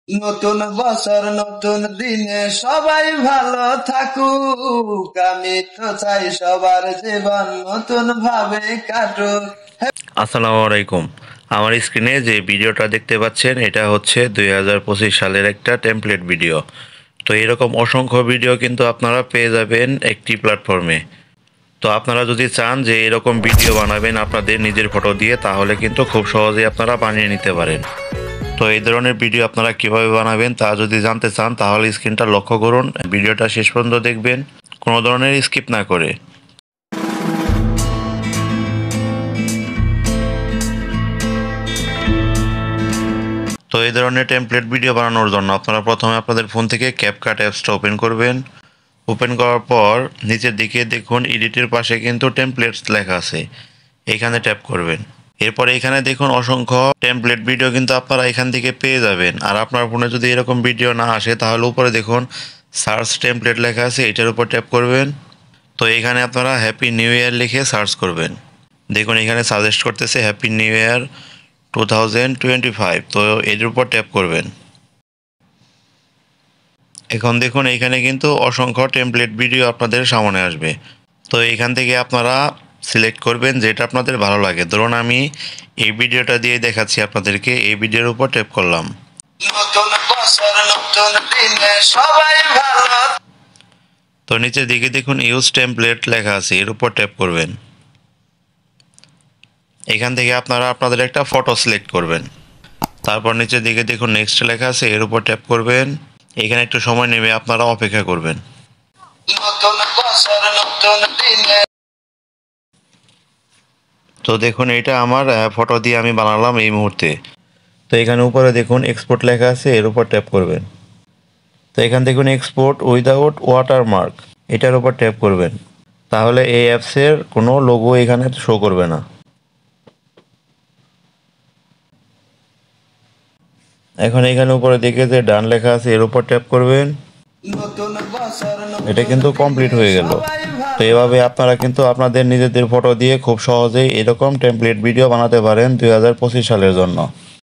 নতুন বছর নতুন দিনে সবাই ভালো থাকুক, আমি তো চাই সবার জীবন নতুন ভাবে কাটুক। আসসালামু আলাইকুম। আমার স্ক্রিনে যে ভিডিওটা দেখতে পাচ্ছেন এটা হচ্ছে 2025 সালের একটা টেমপ্লেট ভিডিও। তো এরকম অসংখ্য ভিডিও কিন্তু আপনারা পেয়ে যাবেন একটি প্ল্যাটফর্মে। তো আপনারা যদি চান যে এরকম ভিডিও বানাবেন আপনাদের নিজের ফটো দিয়ে, তাহলে কিন্তু খুব সহজেই আপনারা বানিয়ে নিতে পারেন। তো এই ধরনের ভিডিও আপনারা কিভাবে বানাবেন তা যদি জানতে চান তাহলে স্ক্রিনটা লক্ষ্য করুন, ভিডিওটা শেষ পর্যন্ত দেখবেন কোনো ধরনের স্কিপ না করে। তো এই ধরনের টেমপ্লেট ভিডিও বানানোর জন্য আপনারা প্রথমে আপনাদের ফোন থেকে ক্যাপকাট অ্যাপসটা ওপেন করবেন। ওপেন করার পর নিচের দিকে দেখুন এডিটের পাশে কিন্তু টেমপ্লেটস লেখা আছে, এখানে ট্যাপ করবেন। এরপর এখানে দেখুন অসংখ্য টেমপ্লেট ভিডিও কিন্তু আপনারা এখান থেকে পেয়ে যাবেন। আর আপনার ফোনে যদি এরকম ভিডিও না আসে তাহলে উপরে দেখুন সার্চ টেমপ্লেট লেখা আছে, এটার উপর ট্যাপ করবেন। তো এখানে আপনারা হ্যাপি নিউ ইয়ার লিখে সার্চ করবেন। দেখুন এখানে সাজেস্ট করতেছে হ্যাপি নিউ ইয়ার 2025। তো এর উপর ট্যাপ করবেন। এখন দেখুন এখানে কিন্তু অসংখ্য টেমপ্লেট ভিডিও আপনাদের সামনে আসবে। তো এখান থেকে আপনারা সিলেক্ট করবেন যেটা আপনাদের ভালো লাগে। ধরুন আমি এই ভিডিওটা দিয়ে দেখাচ্ছি আপনাদেরকে, এই ভিডিওর উপর ট্যাপ করলাম। নতুন বছর নতুন দিনে সবাই ভালো। তো নিচের দিকে দেখুন ইউজ টেমপ্লেট লেখা আছে, এর উপর ট্যাপ করবেন। এখান থেকে আপনারা আপনাদের একটা ফটো সিলেক্ট করবেন। তারপর নিচের দিকে দেখুন নেক্সট লেখা আছে, এর উপর ট্যাপ করবেন। এখানে একটু সময় নেবে, আপনারা অপেক্ষা করবেন। নতুন বছর নতুন দিনে। তো দেখুন এটা আমার ফটো দিয়ে আমি বানালাম এই মুহূর্তে। তো এখানে উপরে দেখুন এক্সপোর্ট লেখা আছে, এর উপর ট্যাপ করবেন। তো এখান দেখুন এক্সপোর্ট উইদাউট ওয়াটারমার্ক, এটার উপর ট্যাপ করবেন। তাহলে এই অ্যাপসের কোনো লোগো এখানে শো করবে না। এখন এখানে উপরে দিকে যে ডান লেখা আছে এর উপর ট্যাপ করবেন। নতুন বছর এটা কিন্তু কমপ্লিট হয়ে গেল। তো এভাবে আপনারা কিন্তু আপনাদের নিজেদের ফটো দিয়ে খুব সহজেই এরকম টেমপ্লেট ভিডিও বানাতে পারেন 2025 সালের জন্য।